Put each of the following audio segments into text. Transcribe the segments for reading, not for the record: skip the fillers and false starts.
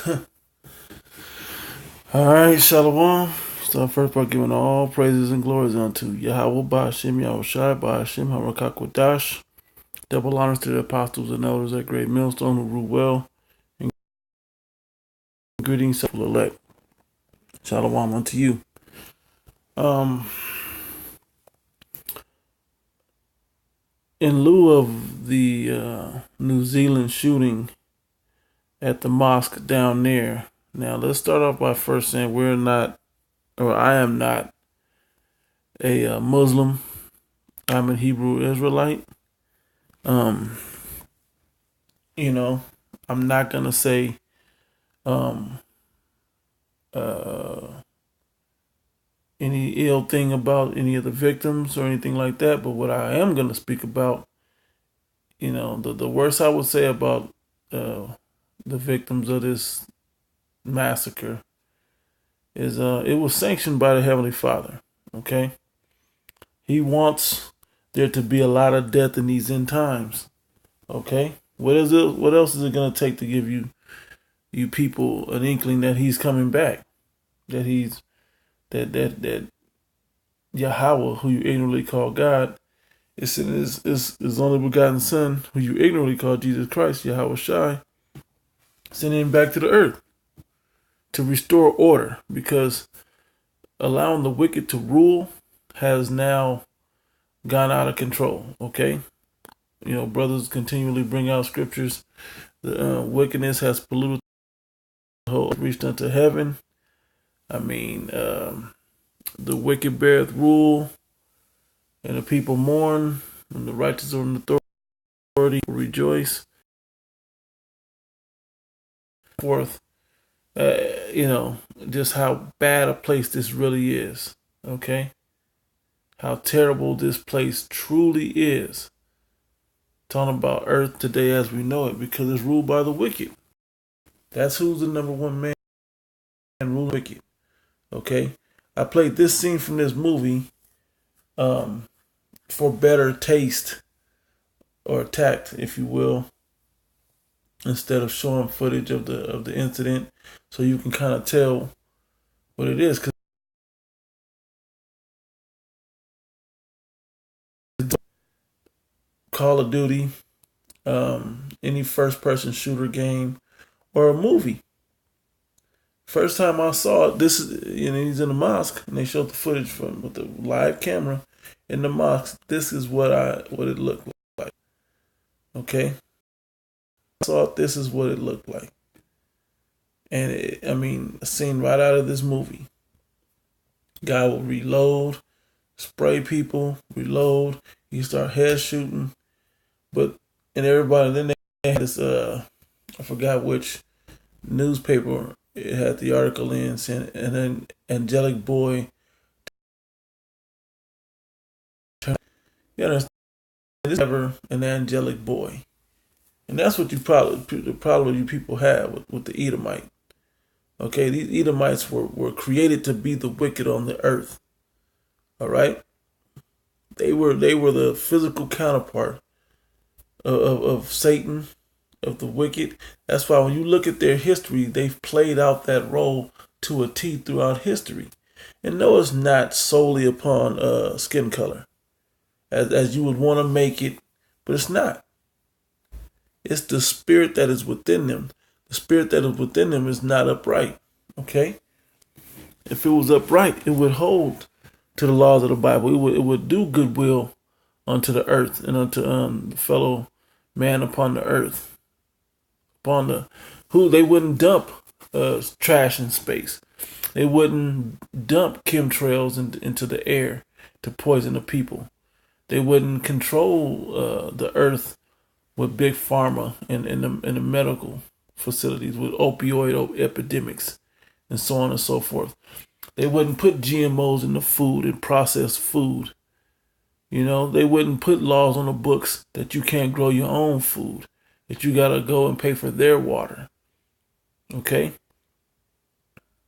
All right, Shalom. Start first by giving all praises and glories unto Yahweh Ba'Hashem Yahushai Ba'Hashem Harakakwadash. Double honors to the apostles and elders at Great Millstone who rule well, and greetings to the elect. Shalom unto you. In lieu of the New Zealand shooting at the mosque down there, now let's start off by first saying I am not a Muslim. I'm a Hebrew Israelite. Um, you know, I'm not gonna say um uh any ill thing about any of the victims or anything like that, but what I am gonna speak about, the worst I would say about the victims of this massacre is it was sanctioned by the Heavenly Father. Okay? He wants there to be a lot of death in these end times. Okay? What else is it gonna take to give you people an inkling that he's coming back? That he's that Yahweh, who you ignorantly call God, is sending his only begotten Son, who you ignorantly call Jesus Christ, Yahweh Shai, sending him back to the earth to restore order, because allowing the wicked to rule has now gone out of control. Okay, brothers continually bring out scriptures. The wickedness has polluted the whole, reached unto heaven. I mean, the wicked beareth rule, and the people mourn, and the righteous are in authority rejoice. Forth, just how bad a place this really is. Okay, how terrible this place truly is. Talking about earth today as we know it, because it's ruled by the wicked. That's who's the number one man ruling the wicked. Okay, I played this scene from this movie for better taste or tact, if you will, instead of showing footage of the incident, so you can kind of tell what it is. Cause Call of Duty, any first-person shooter game, or a movie. First time I saw it, he's in the mosque, and they showed the footage with the live camera in the mosque. This is what it looked like. Okay, I saw it. This is what it looked like, and a scene right out of this movie. Guy will reload, spray people, reload. He start head shooting, and everybody. Then they had this. I forgot which newspaper it had the article in, saying an angelic boy. You understand? This is never an angelic boy, and that's what the problem you people have with the Edomite. Okay, these Edomites were created to be the wicked on the earth. All right, they were the physical counterpart of Satan, of the wicked. That's why when you look at their history, they've played out that role to a T throughout history. And no, it's not solely upon skin color, as you would want to make it, but it's not. It's the spirit that is within them. The spirit that is within them is not upright. Okay? If it was upright, it would hold to the laws of the Bible. It would do goodwill unto the earth and unto the fellow man upon the earth. They wouldn't dump trash in space. They wouldn't dump chemtrails into the air to poison the people. They wouldn't control the earth with big pharma and the medical facilities with opioid epidemics and so on and so forth. They wouldn't put GMOs in the food and processed food. They wouldn't put laws on the books that you can't grow your own food, that you gotta go and pay for their water. Okay?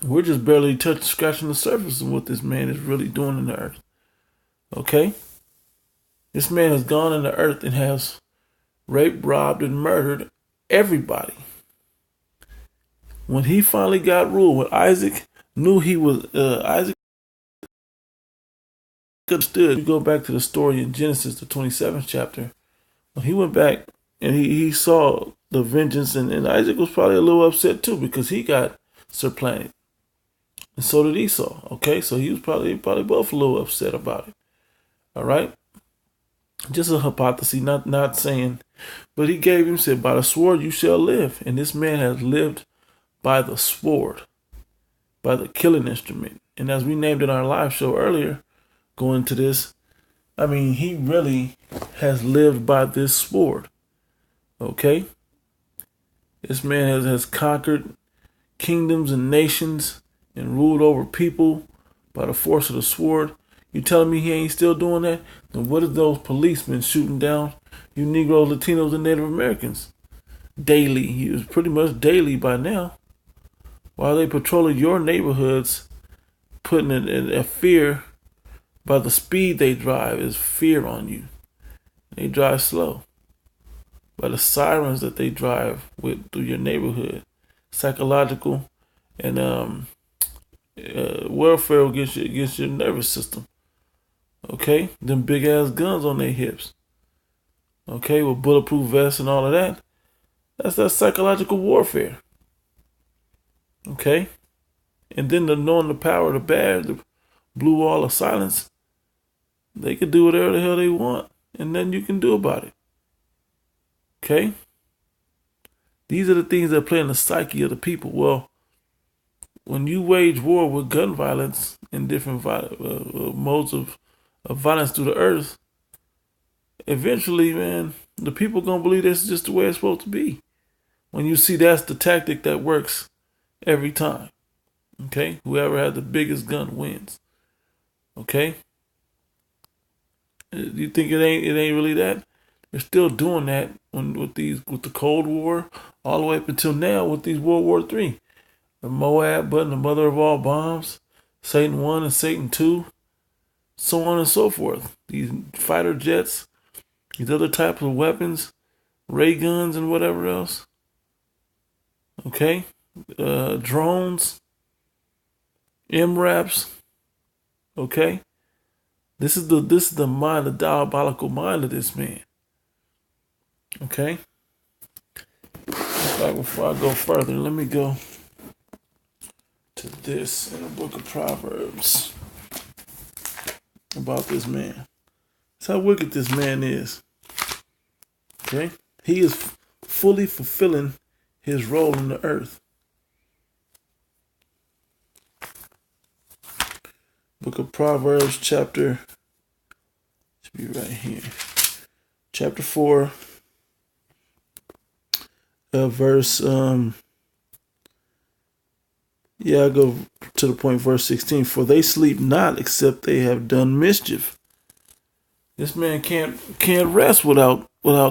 We're just barely scratching the surface of what this man is really doing in the earth. Okay? This man has gone in the earth and has raped, robbed, and murdered everybody. When he finally got ruled, when Isaac knew he was, Isaac understood. You go back to the story in Genesis, the 27th chapter. When he went back and he saw the vengeance, and Isaac was probably a little upset too because he got supplanted. And so did Esau. Okay, so he was probably both a little upset about it. All right, just a hypothesis, not saying, but he gave him, said, "By the sword you shall live," and this man has lived by the sword, by the killing instrument. And as we named in our live show earlier, going into this, I mean, he really has lived by this sword. Okay, this man has conquered kingdoms and nations and ruled over people by the force of the sword. You telling me he ain't still doing that? Then what is those policemen shooting down you Negroes, Latinos, and Native Americans daily? He was pretty much daily by now. While they patrolling your neighborhoods, putting a fear by the speed they drive is fear on you. They drive slow. By the sirens that they drive with through your neighborhood, psychological and welfare against your nervous system. Okay, them big ass guns on their hips. Okay, with bulletproof vests and all of that. That's that psychological warfare. Okay, and then the knowing the power of the bad, the blue wall of silence. They can do whatever the hell they want, and nothing you can do about it. Okay, these are the things that play in the psyche of the people. Well, when you wage war with gun violence and different modes of violence through the earth, eventually, man, the people gonna believe this is just the way it's supposed to be. When you see that's the tactic that works every time. Okay, whoever has the biggest gun wins. Okay, you think it ain't really that? They're still doing that with the Cold War all the way up until now with these World War III. The Moab button, the mother of all bombs, Satan 1 and Satan 2, so on and so forth. These fighter jets, these other types of weapons, ray guns and whatever else. Okay, drones, MRAPs. Okay, this is the mind, the diabolical mind of this man. Okay, before I go further, let me go to this in the book of Proverbs about this man. That's how wicked this man is. Okay, he is fully fulfilling his role in the earth. Book of Proverbs, chapter, should be right here, chapter 4, verse, I go to the point, verse 16. For they sleep not except they have done mischief. This man can't rest without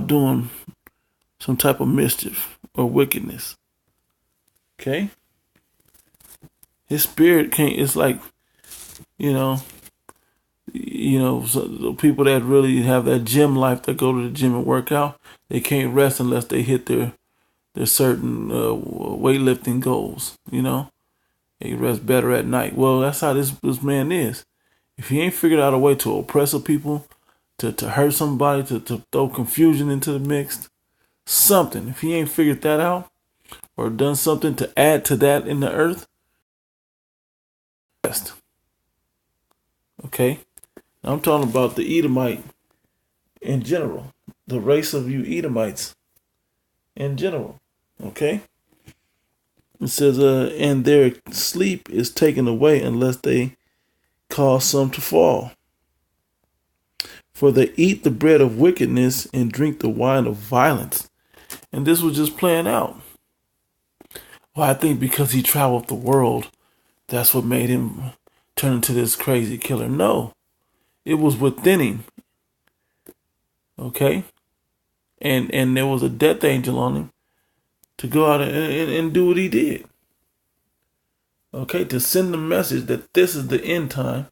doing some type of mischief or wickedness. Okay? His spirit can't, it's like, so the people that really have that gym life that go to the gym and work out, they can't rest unless they hit their certain weightlifting goals, They rest better at night. Well, that's how this man is. If he ain't figured out a way to oppress people, to hurt somebody, to throw confusion into the mix, something. If he ain't figured that out or done something to add to that in the earth, rest. Okay? I'm talking about the Edomite in general. The race of you Edomites in general. Okay? It says, and their sleep is taken away unless they cause some to fall. For they eat the bread of wickedness and drink the wine of violence. And this was just playing out. Well, I think because he traveled the world, that's what made him turn into this crazy killer. No, it was within him. Okay? And there was a death angel on him to go out and do what he did. Okay, to send the message that this is the end time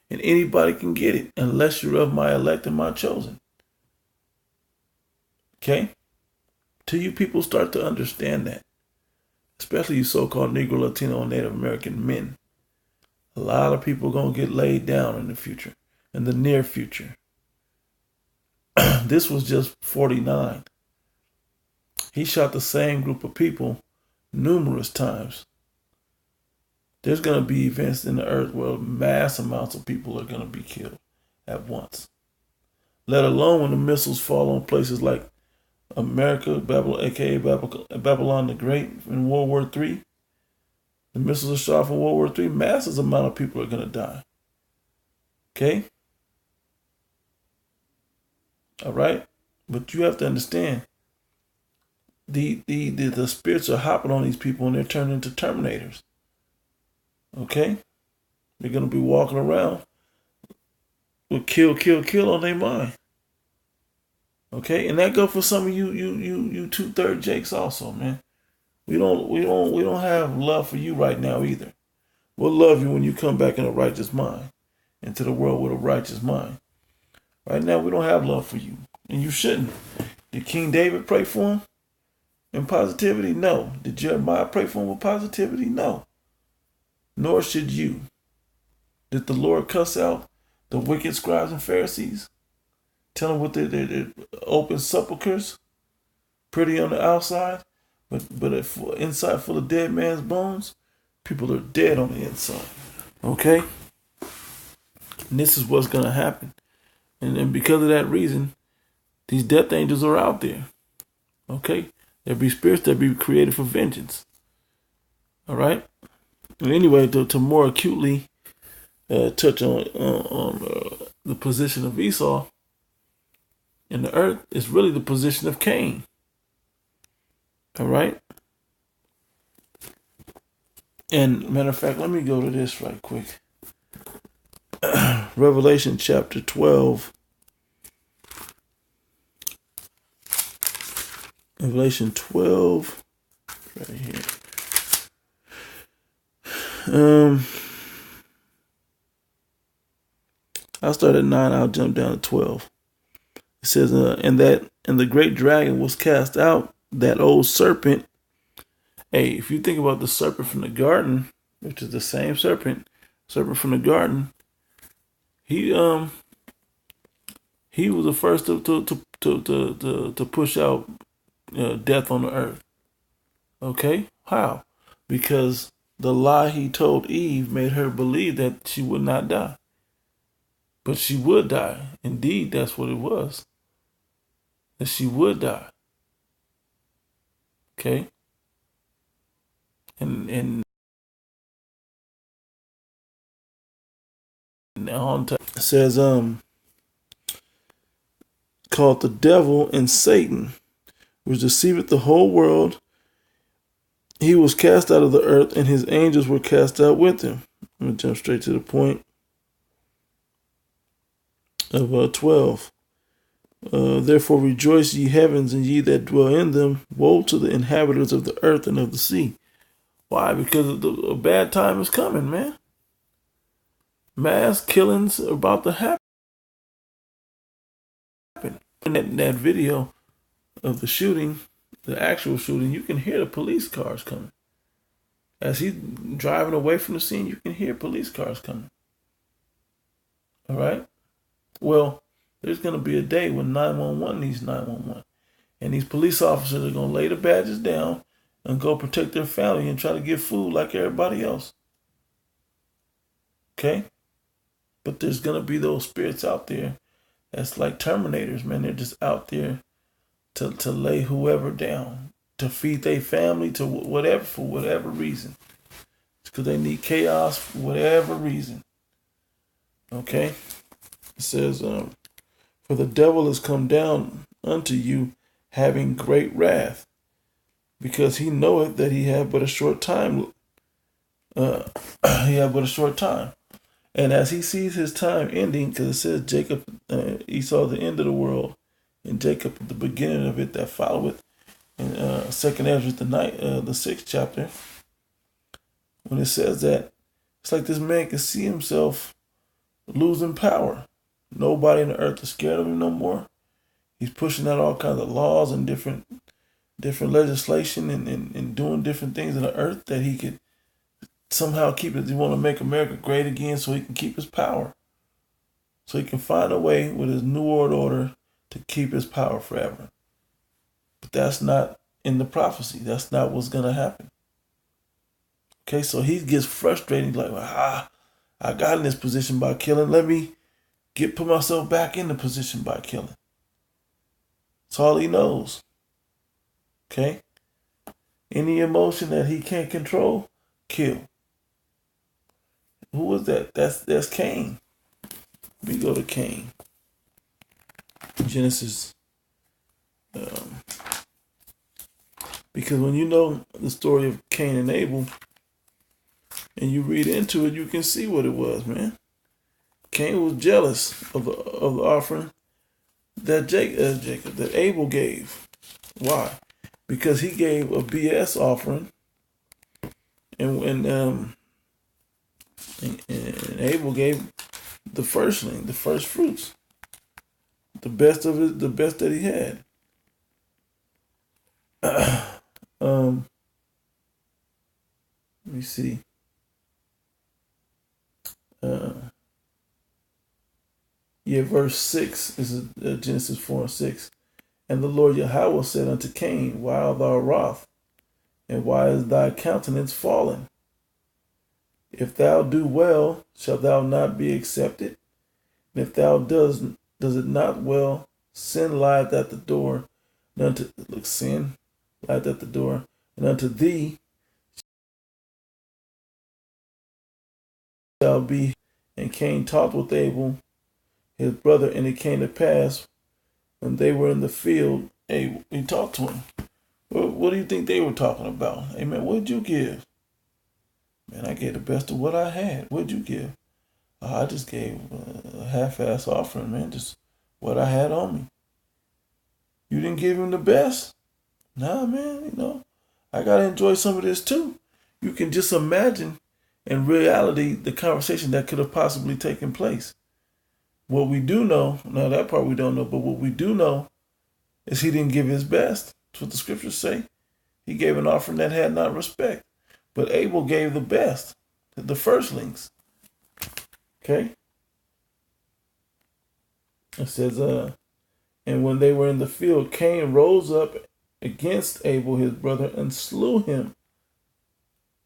and anybody can get it unless you're of my elect and my chosen. Okay? Till you people start to understand that. especially you so-called Negro, Latino, and Native American men. A lot of people are going to get laid down in the future, in the near future. This was just 49. He shot the same group of people numerous times. There's going to be events in the earth where mass amounts of people are going to be killed at once. Let alone when the missiles fall on places like America, Babylon, aka Babylon the Great in World War III. The missiles are shot from World War III. Massive amount of people are going to die. Okay? All right? But you have to understand, the spirits are hopping on these people and they're turning into Terminators. Okay? They're going to be walking around with kill, kill, kill on their mind. Okay? And that goes for some of you 2/3 Jakes also, man. We don't have love for you right now either. We'll love you when you come back in a righteous mind, into the world with a righteous mind. Right now, we don't have love for you, and you shouldn't. Did King David pray for him in positivity? No. Did Jeremiah pray for him with positivity? No. Nor should you. Did the Lord cuss out the wicked scribes and Pharisees? Tell them with their open sepulchres, pretty on the outside, but inside full of dead man's bones? People are dead on the inside. Okay? And this is what's going to happen. And because of that reason, these death angels are out there. Okay? There'll be spirits that be created for vengeance. All right? And anyway, to more acutely touch on the position of Esau in the earth, is really the position of Cain. All right? And matter of fact, let me go to this right quick. Revelation chapter 12. Revelation 12. Right here. I'll start at 9. I'll jump down to 12. It says, and the great dragon was cast out, that old serpent. Hey, if you think about the serpent from the garden, which is the same serpent from the garden, he was the first to push out death on the earth. Okay, how? Because the lie he told Eve made her believe that she would not die, but she would die. Indeed, that's what it was. That she would die. Okay. And now it says called the devil and Satan, which deceiveth the whole world. He was cast out of the earth, and his angels were cast out with him. I'm going to jump straight to the point of 12. Therefore rejoice, ye heavens, and ye that dwell in them. Woe to the inhabitants of the earth and of the sea. Why? Because a bad time is coming, man. Mass killings are about to happen. In that video of the shooting, the actual shooting, you can hear the police cars coming. As he's driving away from the scene, you can hear police cars coming. All right? Well, there's going to be a day when 911 needs 911. And these police officers are going to lay the badges down and go protect their family and try to get food like everybody else. Okay? But there's going to be those spirits out there that's like Terminators, man. They're just out there to lay whoever down, to feed their family, to whatever, for whatever reason. It's because they need chaos for whatever reason. Okay? It says, for the devil is come down unto you, having great wrath, because he knoweth that he have but a short time. And as he sees his time ending, because it says Jacob, Esau the end of the world, and Jacob the beginning of it that followeth, in 2nd Ezra the 6th chapter, when it says that, it's like this man can see himself losing power. Nobody on the earth is scared of him no more. He's pushing out all kinds of laws and different different legislation and doing different things in the earth that he could somehow keep it. He want to make America great again so he can keep his power. So he can find a way with his New World Order to keep his power forever. But that's not in the prophecy. That's not what's going to happen. Okay, so he gets frustrated. He's like, I got in this position by killing. Let me put myself back in the position by killing. That's all he knows. Okay? Any emotion that he can't control, kill. Who was that? That's Cain. We go to Cain. Genesis. Because when you know the story of Cain and Abel, and you read into it, you can see what it was, man. Cain was jealous of the offering that that Abel gave. Why? Because he gave a BS offering, and Abel gave the firstling, the first fruits, the best of it, the best that he had. Let me see. Verse 6 is Genesis 4:6. And the Lord Yahweh said unto Cain, why art thou wroth? And why is thy countenance fallen? If thou do well, shalt thou not be accepted? And if thou does it not well, sin lieth at the door, and sin lieth at the door, and unto thee shall be. And Cain talked with Abel, his brother, and it came to pass, when they were in the field, he talked to him. What do you think they were talking about? Hey, man, what'd you give? Man, I gave the best of what I had. What'd you give? I just gave a half-ass offering, man, just what I had on me. You didn't give him the best? Nah, man, I got to enjoy some of this too. You can just imagine, in reality, the conversation that could have possibly taken place. What we do know, now that part we don't know, but what we do know is he didn't give his best. That's what the scriptures say. He gave an offering that had not respect. But Abel gave the best, the firstlings. Okay? It says, and when they were in the field, Cain rose up against Abel, his brother, and slew him.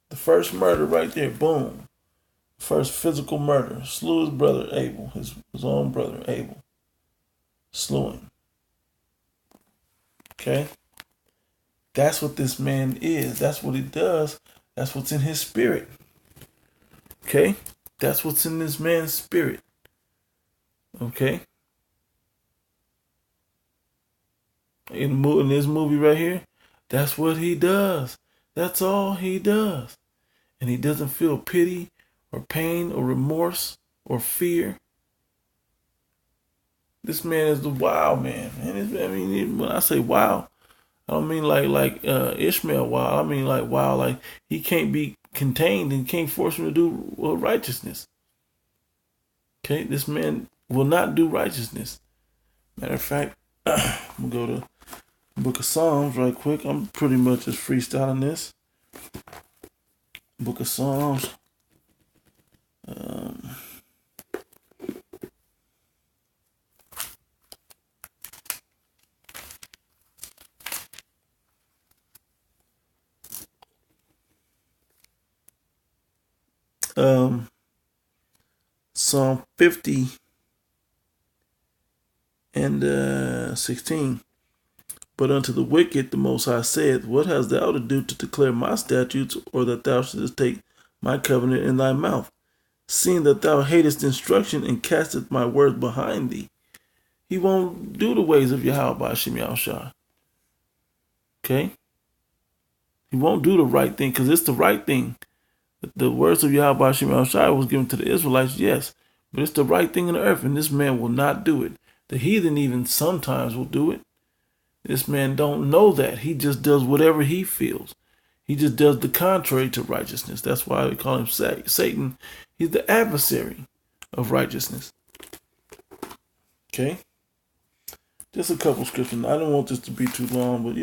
The first murder right there, boom. First physical murder. Slew his brother Abel, his own brother Abel. Slew him. Okay? That's what this man is. That's what he does. That's what's in his spirit. Okay? That's what's in this man's spirit. Okay? In this movie right here, that's what he does. That's all he does. And he doesn't feel pity or pain or remorse or fear. This man is the wild man. And when I say wild, I don't mean like Ishmael wild. I mean like wild, like he can't be contained and can't force him to do righteousness. Okay, this man will not do righteousness. Matter of fact, I'm gonna go to the Book of Psalms right quick. I'm pretty much just freestyling this. Book of Psalms. Psalm 50 and 16. But unto the wicked the Most High saith, what hast thou to do to declare my statutes, or that thou shouldest take my covenant in thy mouth, seeing that thou hatest instruction and castest my words behind thee? He won't do the ways of Yahweh by Shem Yahushua. Okay? He won't do the right thing, because it's the right thing. The words of Yahweh by Shem Yahushua was given to the Israelites, yes, but it's the right thing in the earth, and this man will not do it. The heathen even sometimes will do it. This man don't know that. He just does whatever he feels. He just does the contrary to righteousness. That's why we call him Satan. He's the adversary of righteousness. Okay? Just a couple scriptures. I don't want this to be too long, but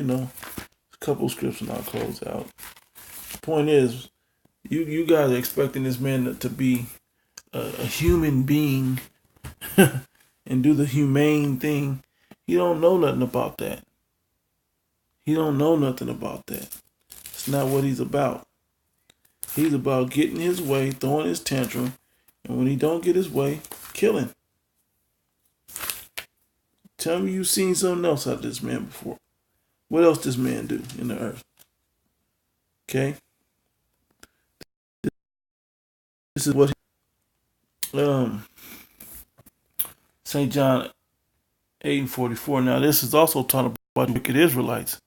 couple scripts and I'll close out. The point is, you guys are expecting this man to be a human being and do the humane thing. He don't know nothing about that. He don't know nothing about that. It's not what he's about. He's about getting his way, throwing his tantrum, and when he don't get his way, killing. Tell me you've seen something else out of this man before. What else this man do in the earth? Okay? This is what St. John 8:44. Now this is also talking about the wicked Israelites.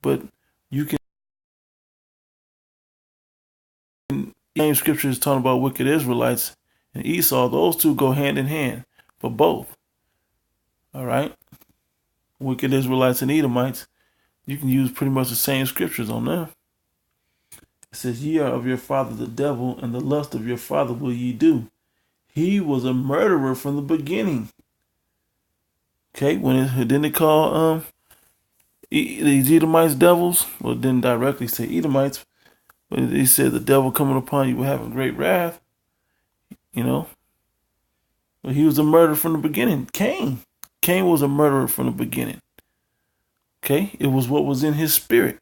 But you can same scripture is talking about wicked Israelites and Esau. Those two go hand in hand for both. All right? Wicked Israelites and Edomites, you can use pretty much the same scriptures on them. It says, ye are of your father the devil, and the lust of your father will ye do. He was a murderer from the beginning. Okay, didn't they call these Edomites devils? Well, it didn't directly say Edomites, but he said the devil coming upon you will have a great wrath. You know, but he was a murderer from the beginning. Cain was a murderer from the beginning. Okay, it was what was in his spirit.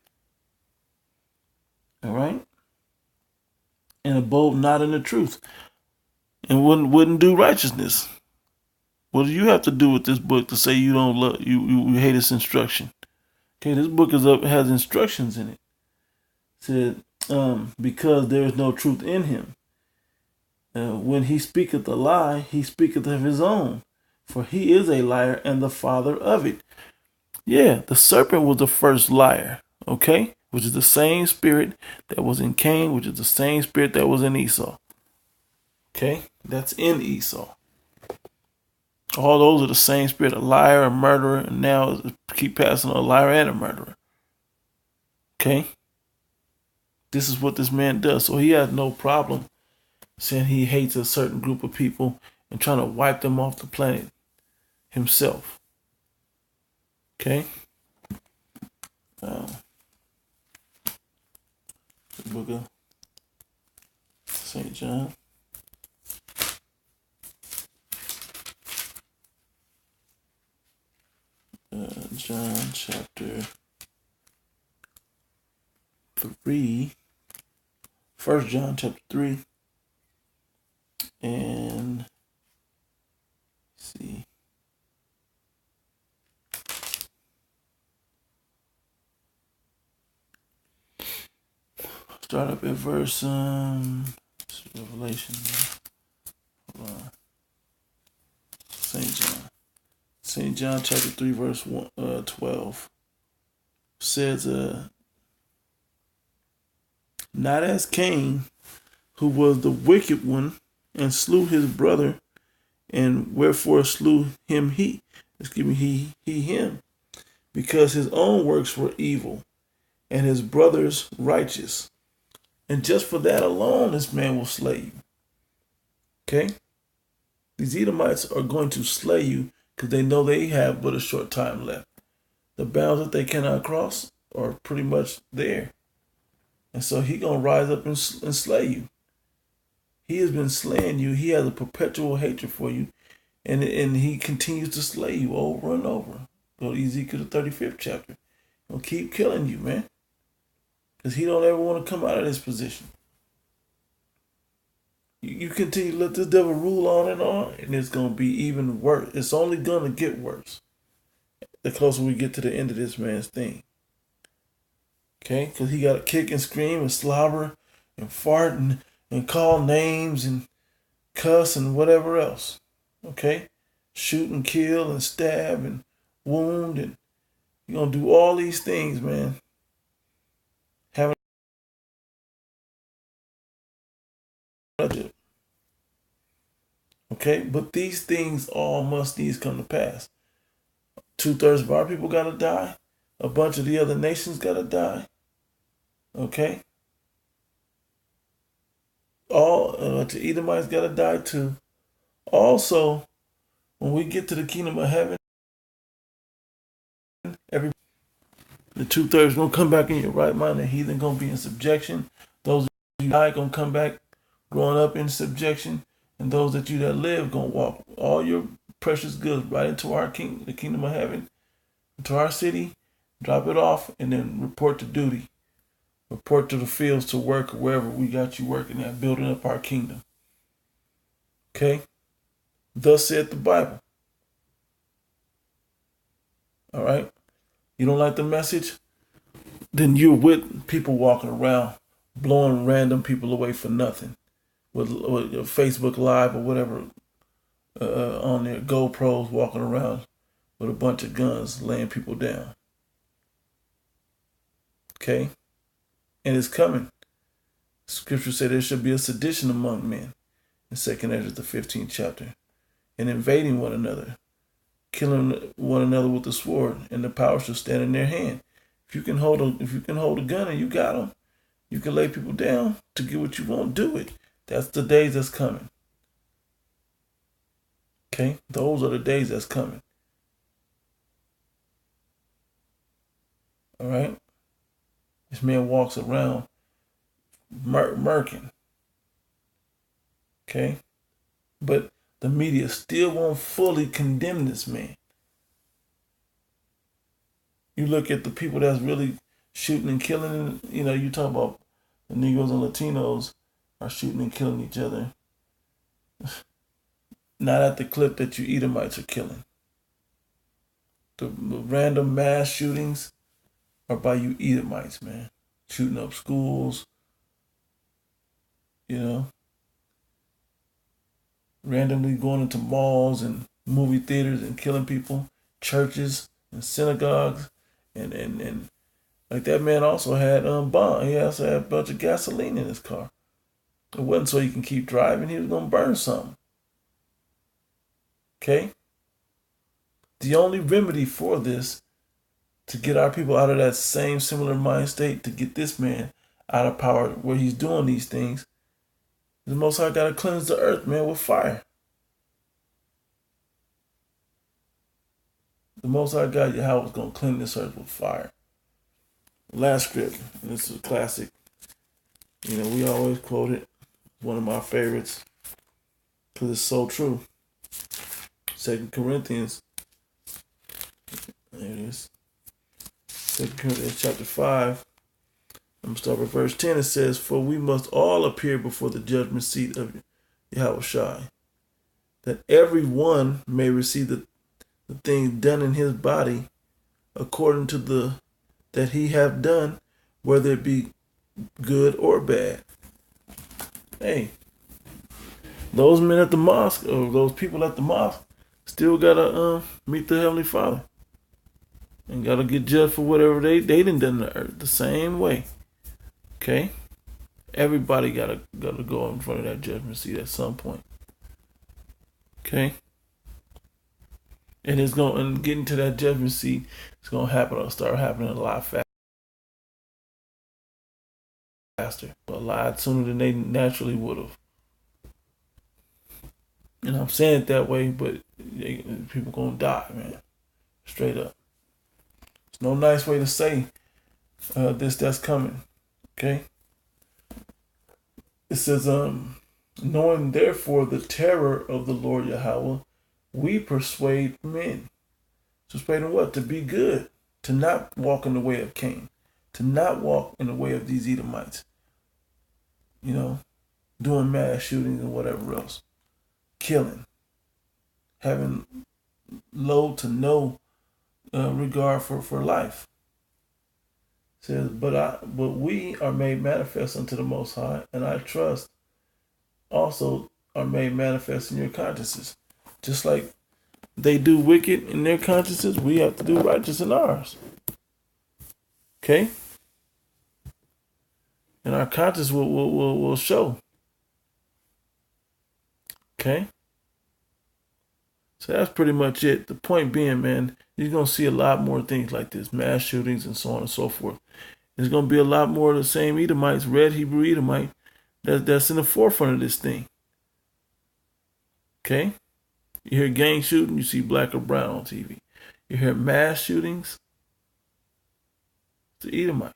All right, and abode not in the truth, and wouldn't do righteousness. What do you have to do with this book to say you don't love you hate its instruction? Okay, this book has instructions in it. It said, because there is no truth in him. When he speaketh a lie, he speaketh of his own, for he is a liar and the father of it. Yeah, the serpent was the first liar, okay? Which is the same spirit that was in Cain, which is the same spirit that was in Esau. Okay? That's in Esau. All those are the same spirit, a liar, a murderer, and now keep passing on a liar and a murderer. Okay? This is what this man does. So he has no problem saying he hates a certain group of people and trying to wipe them off the planet himself. Okay? The book of St. John. John chapter 3. 1 John chapter 3. And let's see. Start up at verse Revelation. Hold on. St. John chapter 3 verse 12 says, not as Cain, who was the wicked one, and slew his brother, and wherefore slew him him, because his own works were evil, and his brother's righteous. And just for that alone, this man will slay you. Okay? These Edomites are going to slay you because they know they have but a short time left. The bounds that they cannot cross are pretty much there. And so he's going to rise up and slay you. He has been slaying you. He has a perpetual hatred for you. And he continues to slay you over and over. Go to Ezekiel the 35th chapter. He'll keep killing you, man. Because he don't ever want to come out of this position. You continue to let this devil rule on, and it's going to be even worse. It's only going to get worse the closer we get to the end of this man's thing. Okay? Because he got to kick and scream and slobber and fart and call names and cuss and whatever else. Okay? Shoot and kill and stab and wound. And you're going to do all these things, man. Having okay, but these things all must needs come to pass. 2/3 of our people got to die. A bunch of the other nations got to die. Okay? All the Edomites got to die too. Also, when we get to the kingdom of heaven, The 2/3 gonna come back in your right mind. The heathen gonna be in subjection. Those that you die gonna come back, growing up in subjection, and those that you that live gonna walk all your precious goods right into our king, the kingdom of heaven, into our city, drop it off, and then report to duty. Report to the fields to work or wherever we got you working at, building up our kingdom. Okay? Thus said the Bible. All right? You don't like the message? Then you're with people walking around, blowing random people away for nothing. With Facebook Live or whatever on their GoPros walking around with a bunch of guns laying people down. Okay? And it's coming. Scripture said there should be a sedition among men in 2 Ezra the 15th chapter, and invading one another, killing one another with the sword, and the power shall stand in their hand. If you can hold a gun and you got them, you can lay people down to get what you want. Do it. That's the days that's coming. Okay, those are the days that's coming. All right. This man walks around murking. Okay, but the media still won't fully condemn this man. You look at the people that's really shooting and killing, you talk about the Negroes and Latinos are shooting and killing each other. Not at the clip that you Edomites are killing. The random mass shootings are by you Edomites, man. Shooting up schools, randomly going into malls and movie theaters and killing people, churches and synagogues, and like that man also had bomb. He also had a bunch of gasoline in his car. It wasn't so he can keep driving. He was gonna burn something. Okay. The only remedy for this, to get our people out of that same similar mind state, to get this man out of power where he's doing these things, the Most High got to cleanse the earth, man, with fire. The Most High God, Yahweh, is going to clean this earth with fire. Last script, and this is a classic. We always quote it. It's one of my favorites because it's so true. 2 Corinthians. There it is. 2 Corinthians chapter 5. I'm going to start with verse 10. It says, "For we must all appear before the judgment seat of Yahweh, that every one may receive the things done in his body according to that he hath done, whether it be good or bad." Hey, those men at the mosque, or those people at the mosque, still gotta meet the Heavenly Father and gotta get judged for whatever they done in the earth the same way. Okay, everybody gotta go in front of that judgment seat at some point. Okay, and getting to that judgment seat, it's gonna happen. It'll start happening a lot faster, a lot sooner than they naturally would have. And I'm saying it that way, but people gonna die, man. Straight up. There's no nice way to say that's coming. Okay. It says, knowing therefore the terror of the Lord Yahweh, we persuade men. Persuade them what? To be good. To not walk in the way of Cain. To not walk in the way of these Edomites. Doing mass shootings and whatever else. Killing. Having low to no regard for life. It says, but we are made manifest unto the Most High, and I trust also are made manifest in your consciences. Just like they do wicked in their consciences, we have to do righteous in ours. Okay? And our conscience will show. Okay? So that's pretty much it. The point being, man, you're going to see a lot more things like this, mass shootings and so on and so forth. There's going to be a lot more of the same Edomites, red Hebrew Edomite, that's in the forefront of this thing. Okay? You hear gang shooting, you see black or brown on TV. You hear mass shootings, the Edomite.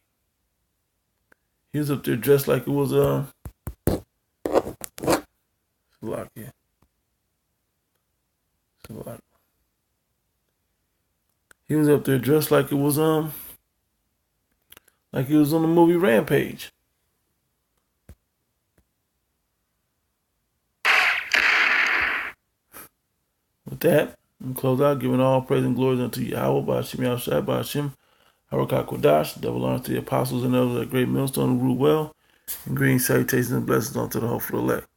He was up there dressed like it was Slovakia. He was up there dressed like it was like he was on the movie Rampage. With that, I'm close out, giving all praise and glory unto Yahweh, Ba'ashem Yahushua, Ba'ashem Harakah Kodash, double honor to the apostles and elders at Great Millstone who rule well, and greetings, salutations, and blessings unto the hopeful elect.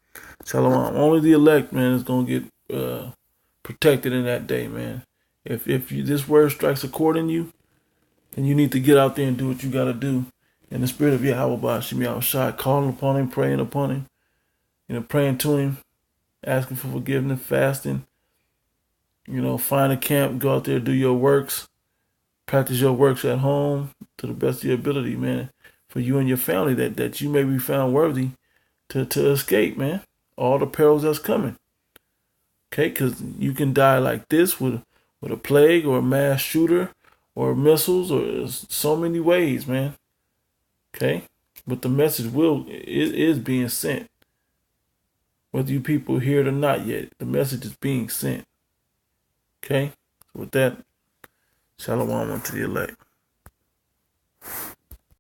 Shalom. Only the elect, man, is going to get protected in that day, man. If this word strikes a chord in you, then you need to get out there and do what you got to do. In the spirit of Yahweh, Ba'ashem Yahushua, calling upon him, praying upon him, praying to him, asking for forgiveness, fasting. Find a camp, go out there, do your works, practice your works at home to the best of your ability, man, for you and your family, that you may be found worthy to escape, man, all the perils that's coming. Okay, because you can die like this with a plague or a mass shooter or missiles or so many ways, man. Okay, but the message is being sent. Whether you people hear it or not yet, the message is being sent. Okay, so with that, shalom unto the elect.